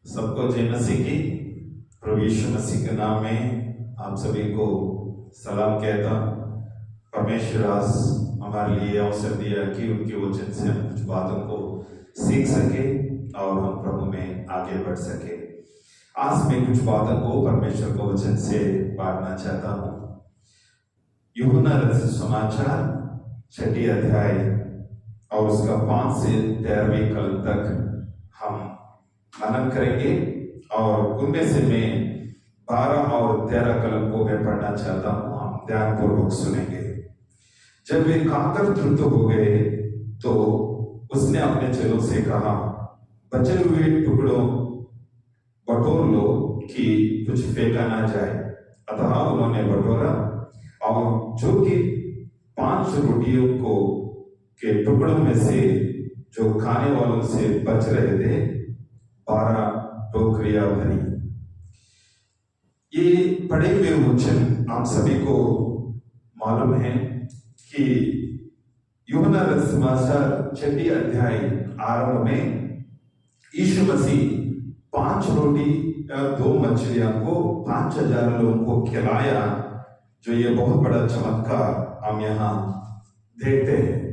सबको जय मसीह की। प्रभु यीशु मसीह के नाम में आप सभी को सलाम कहता। परमेश्वर आज हमारे लिए अवसर दिया कि उनके वचन से हम कुछ बातों को सीख सके और हम प्रभु में आगे बढ़ सके। आज मैं कुछ बातों को परमेश्वर के वचन से बांटना चाहता हूँ। यूहन्ना रचित समाचार 6 अध्याय और उसका 5 से 13वें कल तक हम मनन करेंगे और उनमें से मैं 12 और 13 कलम को मैं पढ़ना चाहता हूँ। हम ध्यानपूर्वक सुनेंगे। जब वे खाकर तृप्त हो गए तो उसने अपने चेलों से कहा, बचे हुए टुकड़ों बटोर लो कि कुछ फेंका ना जाए। अतः उन्होंने बटोरा और जो कि 5 रोटियों को के टुकड़ों में से जो खाने वालों से बच रहे थे 12 टोकरियां भरी। ये पढ़े हुए वचन आप सभी को मालूम है कि यूहन्ना रचित समाचार 6 अध्याय आरंभ में यीशु मसीह 5 रोटी 2 मछलियां को 5000 लोगों को खिलाया, जो ये बहुत बड़ा चमत्कार हम यहाँ देखते हैं।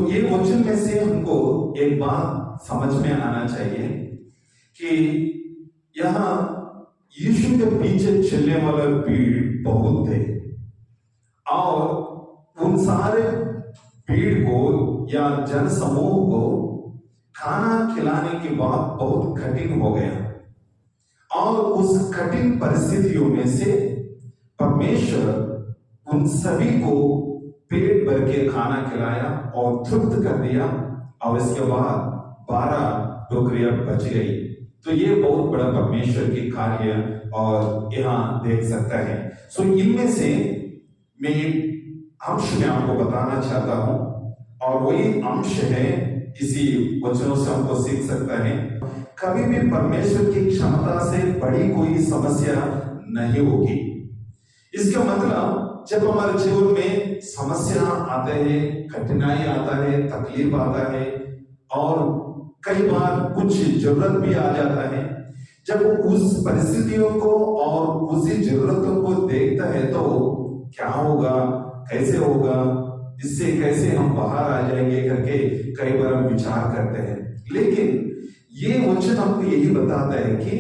ये वचन में से हमको एक बात समझ में आना चाहिए कि यहाँ यीशु के पीछे चलने वाला भीड़ बहुत थे और उन सारे भीड़ को या जन समूह को खाना खिलाने की बात बहुत कठिन हो गया और उस कठिन परिस्थितियों में से परमेश्वर उन सभी को पेट भर के खाना खिलाया और तृप्त कर दिया और इसके बाद 12 टोकरियां बच गई। तो ये बहुत बड़ा परमेश्वर की कार्य और यहाँ देख सकता है। इनमें से मैं एक अंश में आपको बताना चाहता हूं और वही अंश है, इसी वचनों से हमको सीख सकता है। कभी भी परमेश्वर की क्षमता से बड़ी कोई समस्या नहीं होगी। इसका मतलब जब हमारे जीवन में समस्या आते हैं, कठिनाई आता है, तकलीफ आता है और कई बार कुछ जरूरत भी आ जाता है, जब उस परिस्थितियों को और उसी जरूरतों को देखता है तो क्या होगा, कैसे होगा, इससे कैसे हम बाहर आ जाएंगे करके कई बार हम विचार करते हैं। लेकिन ये वचन हमको यही बताता है कि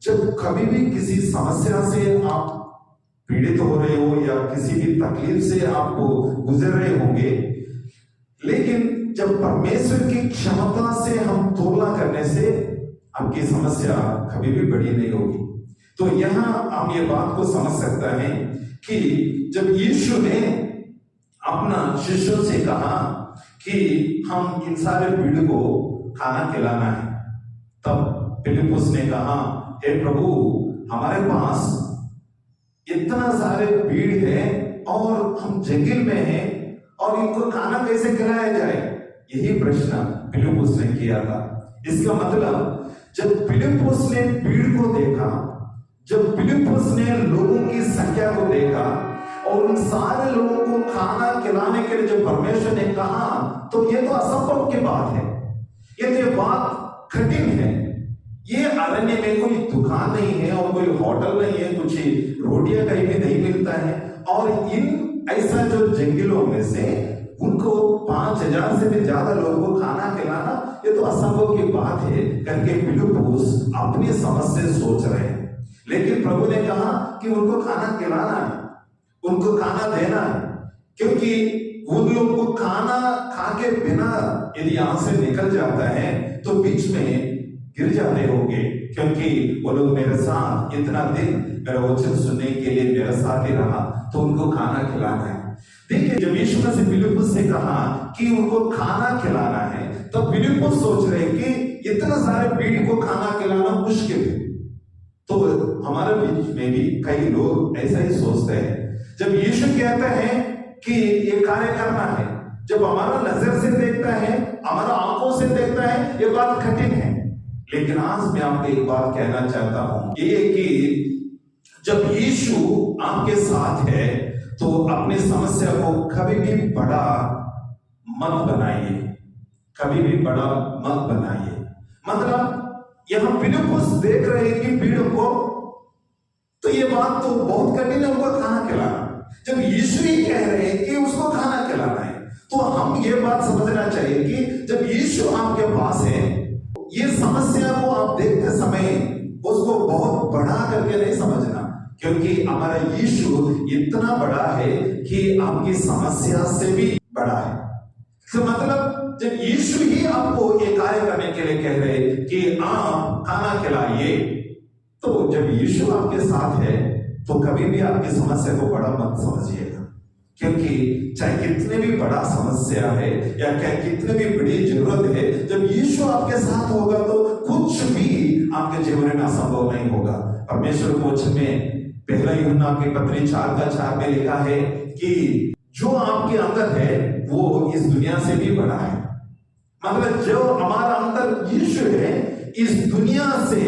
जब कभी भी किसी समस्या से आप पीड़ित हो रहे हो या किसी भी तकलीफ से आप गुजर रहे होंगे, लेकिन जब परमेश्वर की क्षमता से हम तुलना करने से आपकी समस्या कभी भी बड़ी नहीं होगी। तो यहां हम ये बात को समझ सकता है कि जब यीशु ने अपना शिष्यों से कहा कि हम इन सारे भीड़ को खाना खिलाना है, तब फिलिप्पुस ने कहा, हे प्रभु, हमारे पास इतना सारे भीड़ है और हम जंगल में हैं और इनको खाना कैसे खिलाया जाए? यही प्रश्न फिलिप्पुस ने किया था। इसका मतलब जब फिलिप्पुस ने भीड़ को देखा, जब फिलिप्पुस ने लोगों की संख्या को देखा और उन सारे लोगों को खाना खिलाने के लिए जब परमेश्वर ने कहा, तो ये तो असंभव की बात है, ये तो बात कठिन है। ये अरण्य में कोई दुकान नहीं है और कोई होटल नहीं है, कुछ रोटियां कहीं भी नहीं मिलता है और इन ऐसा जो जंगलों में से उनको 5000 से भी ज्यादा लोगों को खाना खिलाना, ये तो असंभव की बात है करके फिलिप्पुस अपनी समझ से सोच रहे हैं। लेकिन प्रभु ने कहा कि उनको खाना खिलाना है, उनको खाना देना है, क्योंकि उन लोगों को खाना खा के बिना यदि यहां से निकल जाता है तो बीच में गिर जाते होंगे, क्योंकि वो लोग मेरे साथ इतना दिन मेरा वचन सुनने के लिए मेरे साथ ही रहा, तो उनको खाना खिलाना है। देखिए, जब यीशु मसीह फिलिप्पुस से कहा कि उनको खाना खिलाना है, तब फिलिप्पुस सोच रहे कि इतना सारे भीड़ को खाना खिलाना मुश्किल है। तो हमारे बीच में भी कई लोग ऐसा ही सोचते हैं। जब यीशु कहते हैं कि ये कार्य करना है, जब हमारा नजर से देखता है, हमारा आंखों से देखता है, ये बात कठिन है। लेकिन आज मैं आपको एक बात कहना चाहता हूं, ये कि जब यीशु आपके साथ है तो अपनी समस्या को कभी भी बड़ा मत बनाइए, कभी भी बड़ा मत बनाइए। मतलब ये यहां फिलिप्पुस देख रहे हैं कि भीड़ को, तो ये बात तो बहुत कठिन है उनको खाना खिलाना। जब यीशु ही कह रहे हैं कि उसको खाना खिलाना है, तो हम ये बात समझना चाहिए कि जब यीशु आपके पास है, ये समस्या को आप देखते समय उसको बहुत बड़ा करके नहीं समझना, क्योंकि हमारा यीशु इतना बड़ा है कि आपकी समस्या से भी बड़ा है। तो मतलब जब यीशु ही आपको ये कार्य करने के लिए कह रहे कि आप खाना खिलाइए, तो जब यीशु आपके साथ है तो कभी भी आपकी समस्या को बड़ा मत समझिएगा, क्योंकि चाहे कितने भी बड़ा समस्या है या कितने भी बड़ी जरूरत है, जब यीशु आपके साथ होगा तो कुछ भी आपके जीवन में असंभव नहीं होगा। परमेश्वर के वचन में पहला यूहन्ना की पत्री 4:4 में लिखा है कि जो आपके अंदर है वो इस दुनिया से भी बड़ा है। मतलब जो हमारा अंदर यीशु है, इस दुनिया से,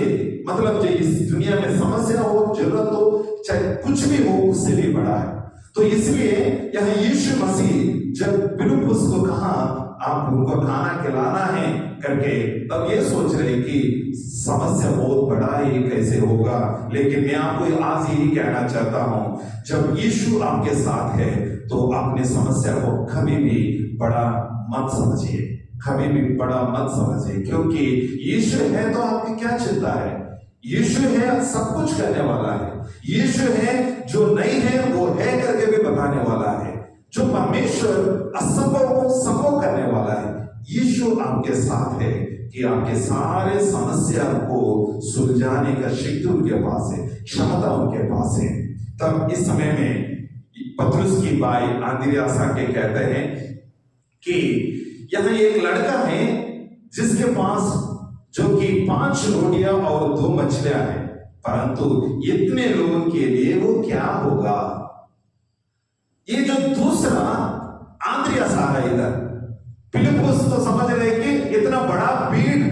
मतलब जो इस दुनिया में समस्या हो, जरूरत हो, चाहे कुछ भी हो, उससे भी बड़ा है। तो इसलिए यह यीशु मसीह जब फिलिप्पुस को कहा आप उनको खाना खिलाना है करके, तब ये सोच रहे कि समस्या बहुत बड़ा है, कैसे होगा। लेकिन मैं आपको आज यही कहना चाहता हूं, जब यीशु आपके साथ है तो अपने समस्या को कभी भी बड़ा मत समझिए, कभी भी बड़ा मत समझिए, क्योंकि यीशु है तो आपकी क्या चिंता है। यीशु है सब कुछ करने वाला है। यीशु है जो नहीं है वो है करके भी बताने वाला है। जो परमेश्वर असंभव को संभव करने वाला है। यीशु आपके साथ है कि आपके सारे समस्या को सुलझाने का शक्ति उनके पास है, क्षमता उनके पास है। तब इस समय में पतरस की भाई अंद्रियास आके कहते हैं कि यहाँ एक लड़का है जिसके पास जो कि 5 रोटियां और 2 मछलियां हैं, परंतु इतने लोगों के लिए वो क्या होगा। ये जो दूसरा अंद्रियास आ रहा है इधर, फिलिप्पुस तो समझ रहे कि इतना बड़ा भीड़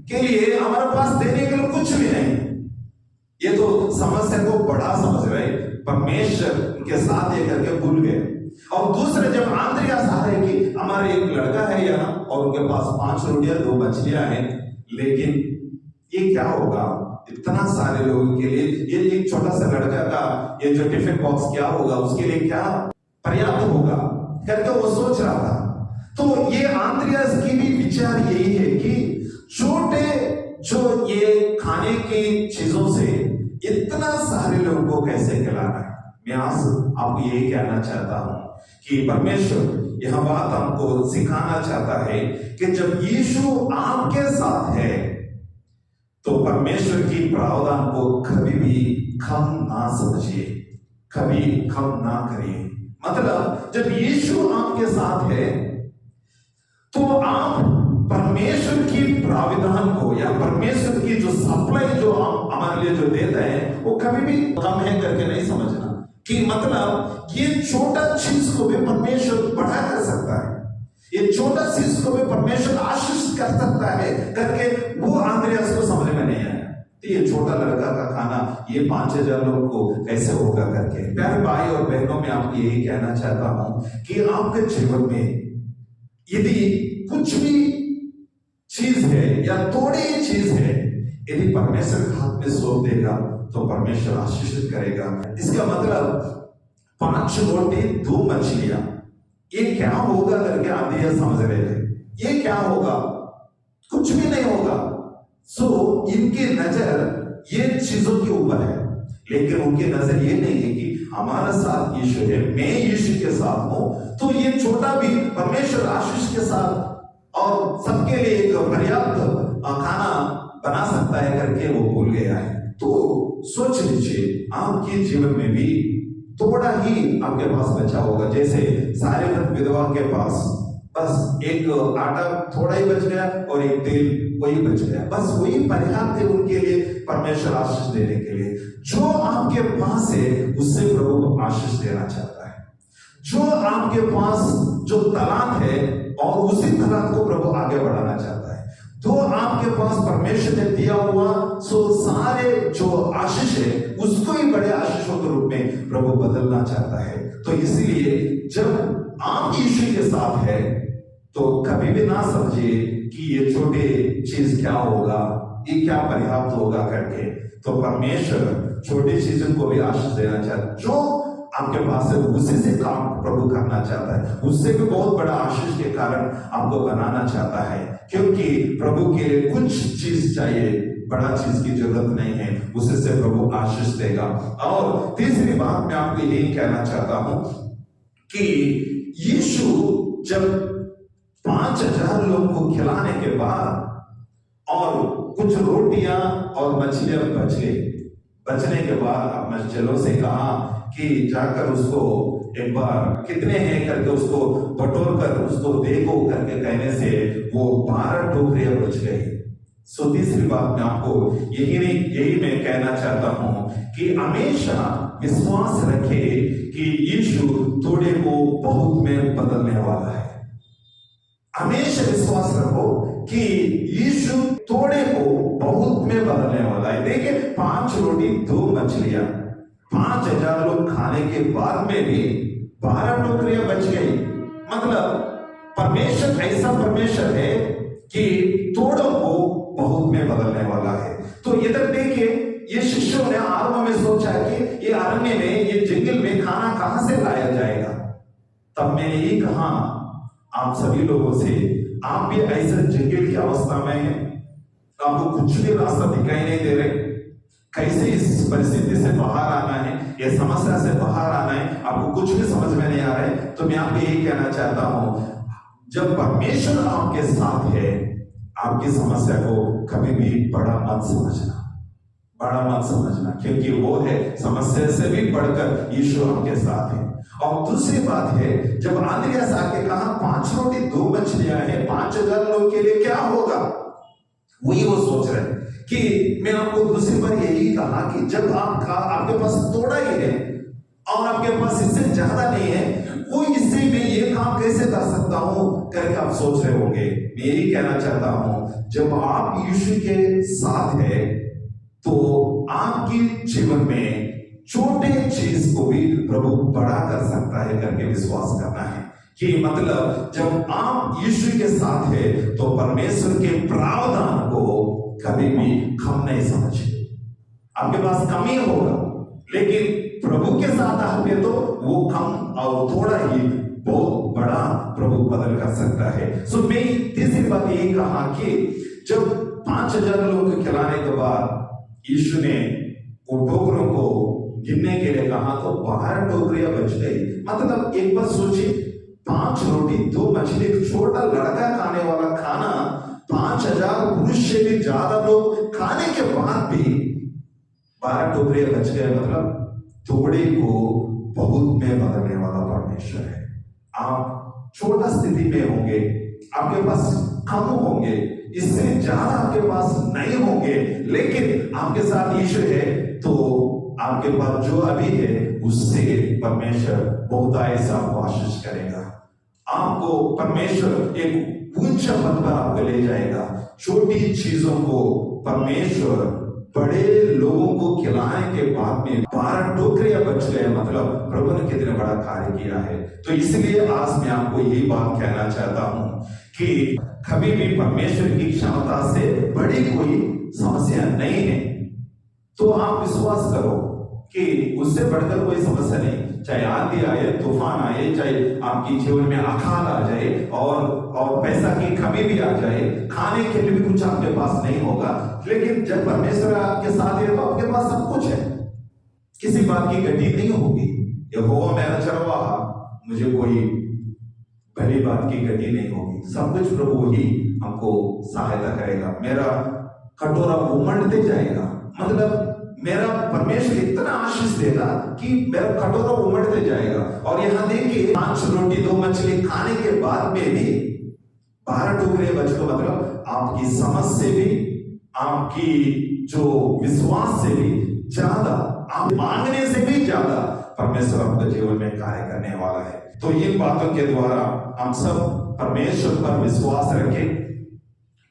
के लिए हमारे पास देने के लिए कुछ भी नहीं, ये तो समस्या को बड़ा समझ रहे, परमेश्वर उनके साथ ये करके भूल गए। और दूसरे जब अंद्रियास आ रहे कि हमारे एक लड़का है यहाँ और उनके पास 5 रोटियां 2 मछलियां हैं, लेकिन ये क्या होगा इतना सारे लोगों के लिए, ये एक छोटा सा लड़का का ये जो टिफिन बॉक्स क्या होगा, उसके लिए क्या पर्याप्त होगा करके वो सोच रहा था। तो ये अंद्रियास की भी विचार यही है कि छोटे जो ये खाने की चीजों से इतना सारे लोगों को कैसे खिलाना है। मैं आज आपको यही कहना चाहता हूं कि परमेश्वर यह बात हमको सिखाना चाहता है कि जब यीशु आपके साथ है तो परमेश्वर की प्रावधान को कभी भी कम ना समझिए, कभी कम ना करिए। मतलब जब यीशु आपके साथ है तो आप परमेश्वर की प्राविधान को या परमेश्वर की जो सप्लाई जो हमारे लिए जो देता है वो कभी भी कम है करके नहीं समझना कि मतलब ये छोटा चीज को भी परमेश्वर बड़ा कर सकता है, ये छोटा चीज को भी परमेश्वर आशीष कर सकता है करके वो अंद्रियास को समझ में नहीं आया। तो ये छोटा लड़का का खाना ये 5000 लोगों को कैसे होगा करके। प्यारे भाई और बहनों, में आपको यही कहना चाहता हूं कि आपके जीवन में यदि कुछ भी चीज है या थोड़ी चीज है, यदि परमेश्वर के हाथ में सौंप देगा तो परमेश्वर आशीषित करेगा। इसका मतलब 5 रोटी 2 मछलियां, ये क्या होगा करके अंद्रियास समझ रहे थे। ये क्या होगा, कुछ भी नहीं होगा। सो इनकी नजर ये चीजों के ऊपर है, लेकिन उनकी नजर ये नहीं है कि हमारा साथ यीशु है, मैं यीशु के साथ हूं, तो ये छोटा भी परमेश्वर आशीष के साथ और सबके लिए एक पर्याप्त खाना बना सकता है करके वो भूल गया है। तो सोच लीजिए आपके जीवन में भी थोड़ा ही आपके पास बचा होगा। जैसे सारेपत विधवा के पास बस एक आटा थोड़ा ही बच गया और एक तेल वही बच गया, बस वही पर्याप्त है उनके लिए परमेश्वर आशीष देने के लिए। जो आपके पास है उससे प्रभु आशीष देना चाहता है। जो आपके पास जो तलांत है और उसी तलांत को प्रभु आगे बढ़ाना चाहता है। तो आपके पास परमेश्वर ने दिया हुआ सो सारे जो आशीष है उसको ही बड़े आशीषों के रूप में प्रभु बदलना चाहता है। तो इसलिए जब आप यीशु के साथ है तो कभी भी ना समझिए कि ये छोटे चीज क्या होगा, ये क्या पर्याप्त होगा करके। तो परमेश्वर छोटी चीजों को भी आशीष देना चाहता है। जो आपके पास है उसी से काम प्रभु करना चाहता है, उससे भी बहुत बड़ा आशीष के कारण आपको बनाना चाहता है, क्योंकि प्रभु के लिए कुछ चीज चाहिए, बड़ा चीज की जरूरत नहीं है, उसी से प्रभु आशीष देगा। और तीसरी बात मैं आपको यही कहना चाहता हूं कि यीशु जब 5,000 लोगों को खिलाने के बाद और कुछ रोटियां और मछलियां बचने के बाद अपने चेलों से कहा कि जाकर उसको एक बार कितने हैं करके उसको बटोर कर उसको देखो करके कहने से वो 12 टोकरियां बच गई। सो तीसरी बात मैं आपको यही मैं कहना चाहता हूं कि हमेशा विश्वास रखे कि यीशु थोड़े को बहुत में बदलने वाला है। हमेशा विश्वास रखो कि यीशु थोड़े को बहुत में बदलने वाला है। देखिए 5 रोटी 2 मछलियां 5,000 लोग खाने के बाद में भी 12 टोकरियां बच गई। मतलब परमेश्वर ऐसा परमेश्वर है कि थोड़ों को बहुत में बदलने वाला है। तो इधर देखिए ये शिष्यों ने आरंभ में सोचा कि ये अरण्य में ये जंगल में खाना कहां से लाया जाएगा। तब मैंने ये कहा आप सभी लोगों से, आप भी ऐसे जंगल की अवस्था में हैं, आपको कुछ भी रास्ता दिखाई नहीं दे रहे, कैसे इस परिस्थिति से बाहर आना है, ये समस्या से बाहर आना है, आपको कुछ भी समझ में नहीं आ रहा है। तो मैं आपको यही कहना चाहता हूं, जब परमेश्वर आपके साथ है, आपकी समस्या को कभी भी बड़ा मत समझना, क्योंकि वो है समस्या से भी बढ़कर यीशु आपके साथ है। और दूसरी बात है, जब आंद्रियास आके कहा 5 रोटी 2 मछलियां हैं, 5,000 लोग के लिए क्या होगा, वही वो सोच रहे हैं। कि मैं आपको दूसरी बार यही कहा कि जब आपके पास थोड़ा ही है और आपके पास इससे ज्यादा नहीं है, वो इससे मैं ये काम कैसे कर सकता हूं करके आप सोच रहे होंगे। मैं यही कहना चाहता हूं, जब आप यीशु के साथ है तो आपकी जीवन में छोटे चीज को भी प्रभु बड़ा कर सकता है करके विश्वास करना है। कि मतलब जब आप यीशु के साथ है तो परमेश्वर के प्रावधान को कभी भी कम नहीं समझिए। आपके पास कमी होगा, लेकिन प्रभु के साथ आप है तो वो कम और थोड़ा ही बहुत बड़ा प्रभु बदल कर सकता है। सो मैं तीसरी बात यही कहा कि जब 5,000 लोगों को खिलाने के बाद यीशु ने वो टोकरों को गिनने के लिए कहा तो 12 टोकरियां बच गई। मतलब एक बार सोचिए, 5 रोटी 2 मछली, एक छोटा लड़का खाने वाला खाना 5,000 पुरुष से भी ज्यादा लोग खाने के बाद भी 12 टोकरियां बच गए। मतलब थोड़े को बहुत में बदलने वाला परमेश्वर है। आप छोटा स्थिति में होंगे, आपके पास कम होंगे, इससे ज्यादा आपके पास नहीं होंगे, लेकिन आपके साथ यीशु है तो आपके पास जो अभी है उससे परमेश्वर बहुत ऐसा आपको आशीष करेगा। आपको परमेश्वर एक ऊंचा पद पर आपको ले जाएगा। छोटी चीजों को परमेश्वर बड़े लोगों को खिलाने के बाद में 12 टोकरियां बच गए। मतलब प्रभु ने कितने बड़ा कार्य किया है। तो इसलिए आज मैं आपको यही बात कहना चाहता हूं कि कभी भी परमेश्वर की क्षमता से बड़ी कोई समस्या नहीं है। तो आप विश्वास करो कि उससे बढ़कर कोई समस्या नहीं, चाहे आंधी आए, तूफान आए, चाहे आपकी जीवन में अकाल आ जाए और पैसा की कमी भी आ जाए, खाने के लिए भी कुछ आपके पास नहीं होगा, लेकिन जब परमेश्वर आपके साथ है तो आपके पास सब कुछ है, किसी बात की गति नहीं होगी। यहोवा मेरा चरवाहा, मुझे कोई भली बात की गति नहीं होगी। सब कुछ प्रभु ही हमको सहायता करेगा। मेरा कटोरा उमड़ते जाएगा, मतलब मेरा परमेश्वर इतना आशीष देगा कि मेरा कटोरा उमड़ते जाएगा। और यहां देखिए 5 रोटी 2 मछली खाने के बाद में भी 12 टोकरियां बच गए। मतलब आपकी समझ से भी, आपकी जो विश्वास से भी ज्यादा, आप मांगने से भी ज्यादा परमेश्वर आपके जीवन में कार्य करने वाला है। तो इन बातों के द्वारा हम सब परमेश्वर पर विश्वास रखें,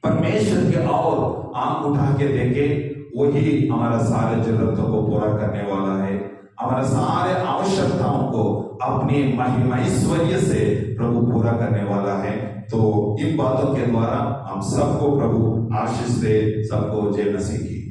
परमेश्वर के और आंख उठा के देखें, वही हमारा सारे जरूरतों को पूरा करने वाला है। हमारे सारे आवश्यकताओं को अपनी महिमा ऐश्वर्य से प्रभु पूरा करने वाला है। तो इन बातों के द्वारा हम सबको प्रभु आशीष दे, सबको जय मसीह की।